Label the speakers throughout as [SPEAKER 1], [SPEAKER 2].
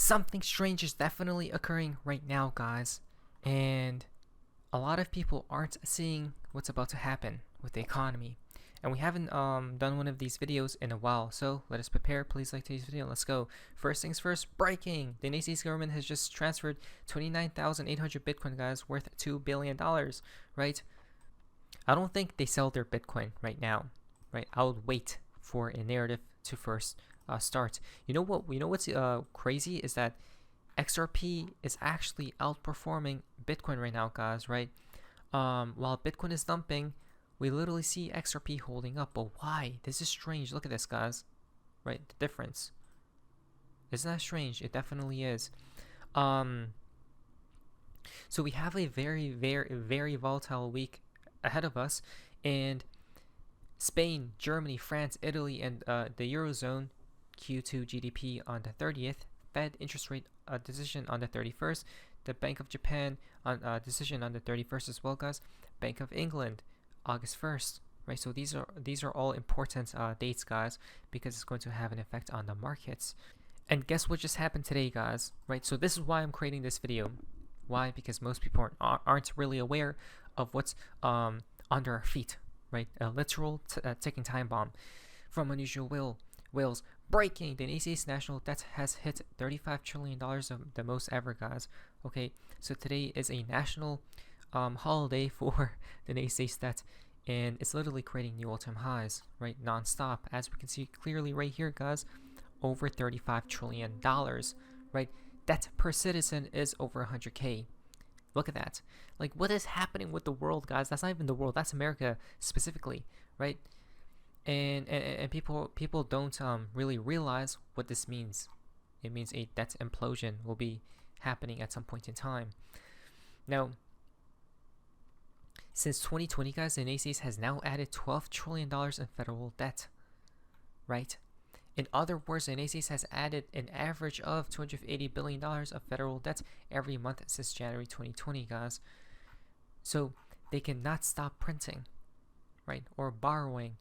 [SPEAKER 1] Something strange is definitely occurring right now, guys, and a lot of people aren't seeing what's about to happen with the economy. And we haven't done one of these videos in a while, so let us prepare. Please like today's video. Let's go. First things first, breaking. The United States government has just transferred 29,800 Bitcoin, guys, worth $2 billion, right? I don't think they sell their Bitcoin right now, right? I would wait for a narrative to first start. You know what? You know what's crazy is that XRP is actually outperforming Bitcoin right now, guys, right? While Bitcoin is dumping, we literally see XRP holding up. But why? This is strange. Look at this, guys, right? The difference. Isn't that strange? It definitely is. So we have a very, very, very volatile week ahead of us, and Spain, Germany, France, Italy, and the Eurozone Q2 GDP on the 30th, Fed interest rate decision on the 31st, the Bank of Japan on decision on the 31st as well, guys. Bank of England, August 1st, right? So these are all important dates, guys, because it's going to have an effect on the markets. And guess what just happened today, guys, right? So this is why I'm creating this video. Why? Because most people aren't really aware of what's under our feet, right? A literal ticking time bomb from unusual whales. Breaking, the United States national debt has hit $35 trillion, the most ever, guys. Okay, so today is a national holiday for the United States debt, and it's literally creating new all-time highs, right? Non-stop, as we can see clearly right here, guys. Over $35 trillion, right? Debt per citizen is over 100K. Look at that. Like, what is happening with the world, guys? That's not even the world. That's America specifically, right? And people don't really realize what this means. It means a debt implosion will be happening at some point in time. Now, since 2020, guys, the United States has now added $12 trillion in federal debt, right? In other words, the United States has added an average of $280 billion of federal debt every month since January 2020, guys. So they cannot stop printing, right, or borrowing,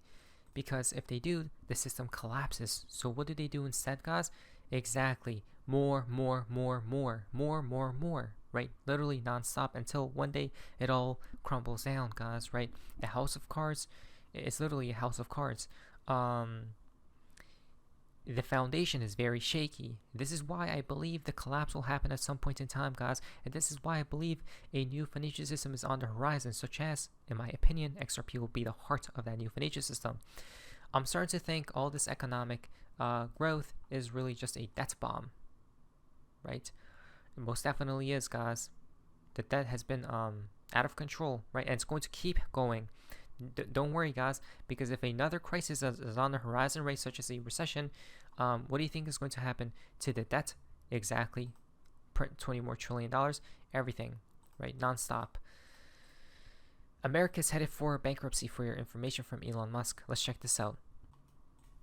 [SPEAKER 1] because if they do, the system collapses. So what do they do instead, guys? Exactly, more, right? Literally nonstop until one day it all crumbles down, guys, right? The house of cards is literally a house of cards. The foundation is very shaky. This is why I believe the collapse will happen at some point in time, guys. And this is why I believe a new financial system is on the horizon, such as, in my opinion, XRP will be the heart of that new financial system. I'm starting to think all this economic growth is really just a debt bomb, right? It most definitely is, guys. The debt has been out of control, right? And it's going to keep going. Don't worry, guys, because if another crisis is on the horizon, right, such as a recession, what do you think is going to happen to the debt? Exactly, $20 more trillion, everything, right, nonstop. America is headed for bankruptcy, for your information, from Elon Musk. Let's check this out.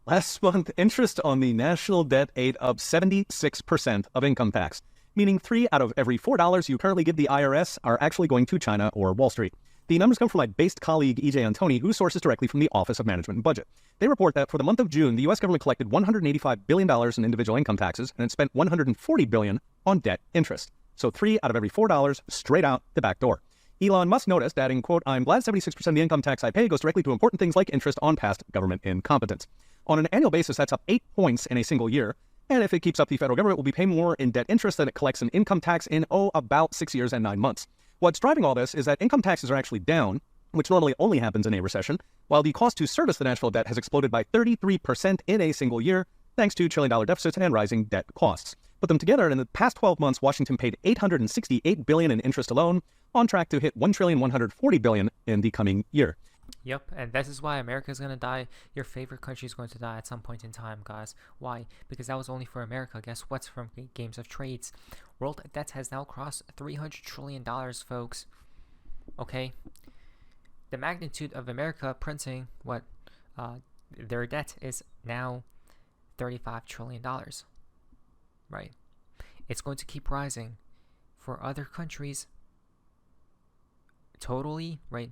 [SPEAKER 2] Last month, interest on the national debt ate up 76% of income tax, meaning 3 out of every $4 you currently give the IRS are actually going to China or Wall Street. The numbers come from my based colleague, EJ Antoni, who sources directly from the Office of Management and Budget. They report that for the month of June, the U.S. government collected $185 billion in individual income taxes, and it spent $140 billion on debt interest. So 3 out of every $4 straight out the back door. Elon Musk noticed, adding, quote, "I'm glad 76% of the income tax I pay goes directly to important things like interest on past government incompetence." On an annual basis, that's up 8 points in a single year. And if it keeps up, the federal government will be paying more in debt interest than it collects in income tax in, about 6 years and 9 months. What's driving all this is that income taxes are actually down, which normally only happens in a recession, while the cost to service the national debt has exploded by 33% in a single year, thanks to trillion-dollar deficits and rising debt costs. Put them together, and in the past 12 months, Washington paid $868 billion in interest alone, on track to hit $1,140 billion in the coming year.
[SPEAKER 1] Yep, and this is why America is going to die. Your favorite country is going to die at some point in time, guys. Why? Because that was only for America. Guess what's from Games of Trades? World debt has now crossed $300 trillion, folks. Okay? The magnitude of America printing their debt is now $35 trillion. Right? It's going to keep rising. For other countries, totally, right?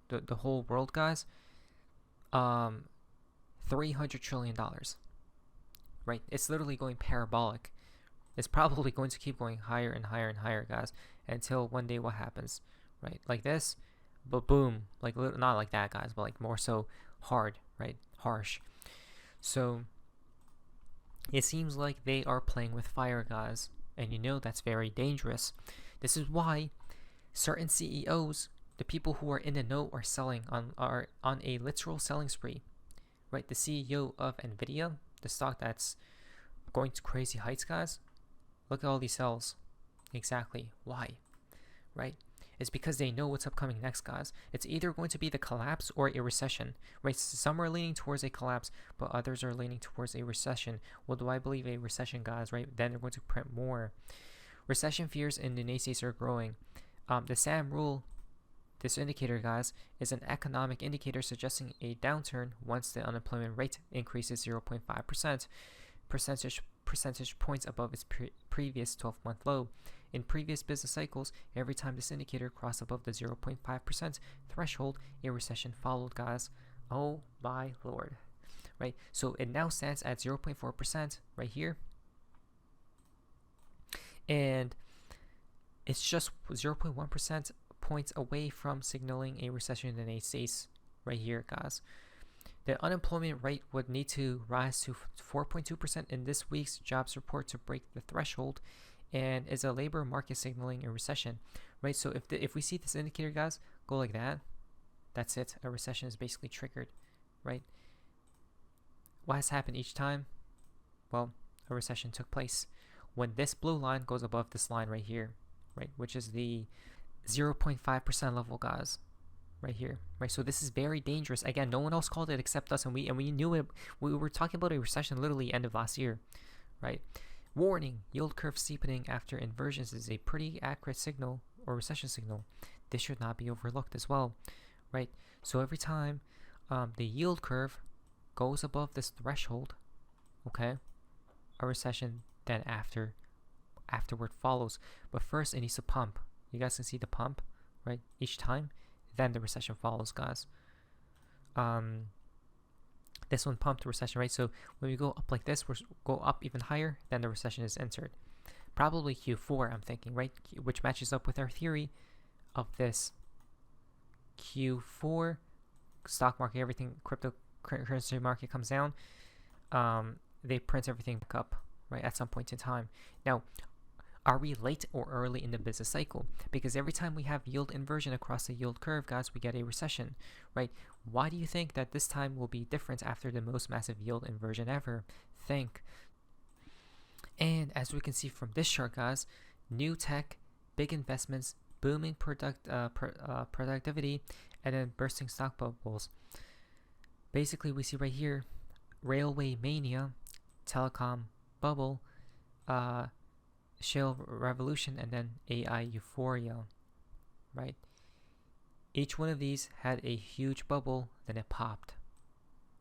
[SPEAKER 1] The whole world, guys, $300 trillion, right? It's literally going parabolic, It's probably going to keep going higher and higher and higher, guys, until one day what happens, right? Like this, but boom, like not like that, guys, but like more so hard, right? Harsh. So it seems like they are playing with fire, guys, and you know that's very dangerous. This is why certain CEOs, the people who are in the know, are on a literal selling spree, right? The CEO of Nvidia, the stock that's going to crazy heights, guys. Look at all these sells. Exactly. Why? Right? It's because they know what's upcoming next, guys. It's either going to be the collapse or a recession, right? Some are leaning towards a collapse, but others are leaning towards a recession. Well, do I believe a recession, guys, right? Then they're going to print more. Recession fears in the naysays are growing. The SAM rule, this indicator, guys, is an economic indicator suggesting a downturn once the unemployment rate increases 0.5%, percentage points above its previous 12-month low. In previous business cycles, every time this indicator crossed above the 0.5% threshold, a recession followed, guys. Oh my lord. Right? So it now stands at 0.4% right here. And it's just 0.1% points away from signaling a recession in the United States right here, guys. The unemployment rate would need to rise to 4.2% in this week's jobs report to break the threshold, and is a labor market signaling a recession, right? So if we see this indicator, guys, go like that, that's it. A recession is basically triggered, right? What has happened each time? Well, a recession took place when this blue line goes above this line right here, right, which is the 0.5% level, guys. Right here, right? So this is very dangerous. Again, no one else called it except us, and we knew it. We were talking about a recession literally end of last year, right? Warning: yield curve steepening after inversions is a pretty accurate signal or recession signal. This should not be overlooked as well, right? So every time the yield curve goes above this threshold, okay, a recession then afterward follows. But first, it needs to pump. You guys can see the pump, right? Each time. Then the recession follows, guys. This one pumped the recession, right? So when we go up like this, we go up even higher, then the recession is entered. Probably Q4, I'm thinking, right? Which matches up with our theory of this Q4 stock market, everything, cryptocurrency market comes down. They print everything back up, right, at some point in time. Now, are we late or early in the business cycle? Because every time we have yield inversion across the yield curve, guys, we get a recession, right? Why do you think that this time will be different after the most massive yield inversion ever? Think. And as we can see from this chart, guys, new tech, big investments, booming productivity, and then bursting stock bubbles. Basically, we see right here, railway mania, telecom bubble, shale revolution, and then AI euphoria, right? Each one of these had a huge bubble, then it popped,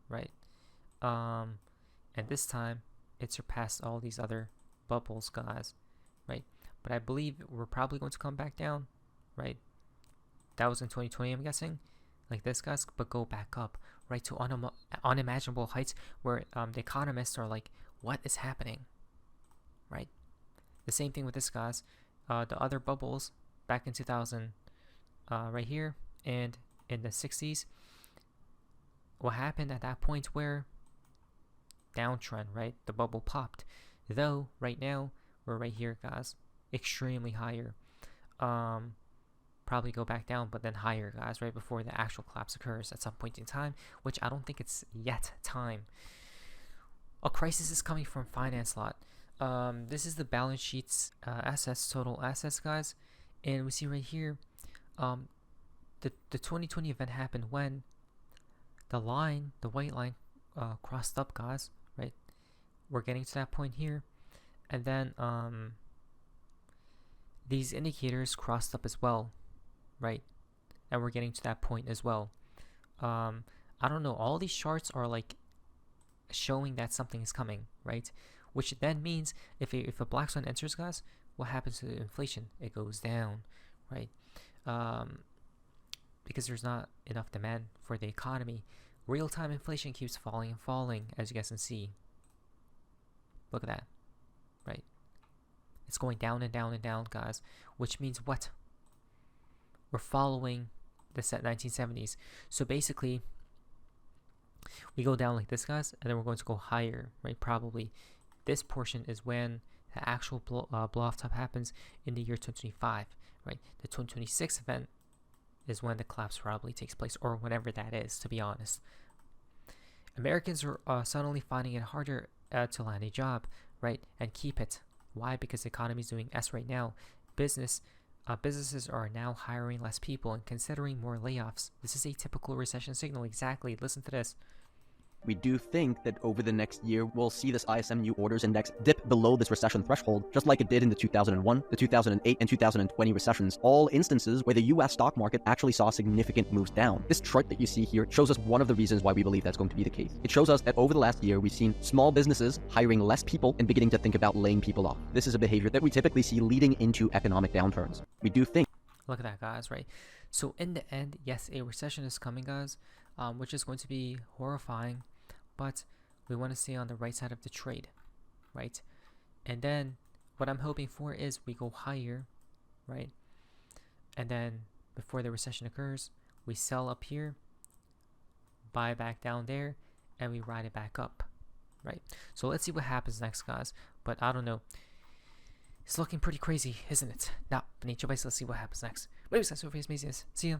[SPEAKER 1] right? And this time it surpassed all these other bubbles, guys, right? But I believe we're probably going to come back down, right? That was in 2020, I'm guessing, like this, guys, but go back up, right, to unimaginable heights where the economists are like, what is happening, right? The same thing with this, guys. The other bubbles back in 2000, right here, and in the 60s, what happened at that point where downtrend, right? The bubble popped. Though right now we're right here, guys, extremely higher. Probably go back down, but then higher, guys, right before the actual collapse occurs at some point in time, which I don't think it's yet time. A crisis is coming from finance lot. This is the balance sheet's assets, total assets, guys, and we see right here, the 2020 event happened when the white line, crossed up, guys, right? We're getting to that point here, and then these indicators crossed up as well, right? And we're getting to that point as well. I don't know. All these charts are like showing that something is coming, right? Which then means if a black swan enters, guys, what happens to inflation? It goes down, right? Because there's not enough demand for the economy. Real-time inflation keeps falling and falling, as you guys can see. Look at that, right? It's going down and down and down, guys, which means what? We're following the set 1970s. So basically, we go down like this, guys, and then we're going to go higher, right? Probably this portion is when the actual blow off top happens in the year 2025, right? The 2026 event is when the collapse probably takes place, or whenever that is, to be honest. Americans are suddenly finding it harder to land a job, right, and keep it. Why? Because the economy is doing S right now. Businesses are now hiring less people and considering more layoffs. This is a typical recession signal. Exactly. Listen to this.
[SPEAKER 3] We do think that over the next year, we'll see this ISM New Orders Index dip below this recession threshold, just like it did in the 2001, the 2008, and 2020 recessions, all instances where the US stock market actually saw significant moves down. This chart that you see here shows us one of the reasons why we believe that's going to be the case. It shows us that over the last year, we've seen small businesses hiring less people and beginning to think about laying people off. This is a behavior that we typically see leading into economic downturns. We do think.
[SPEAKER 1] Look at that, guys, right? So in the end, yes, a recession is coming, guys, which is going to be horrifying. But we want to stay on the right side of the trade, right? And then what I'm hoping for is we go higher, right? And then before the recession occurs, we sell up here, buy back down there, and we ride it back up, right? So let's see what happens next, guys. But I don't know. It's looking pretty crazy, isn't it? Now, beneath your base, let's see what happens next. Anyways, guys, so for amazingness. See ya.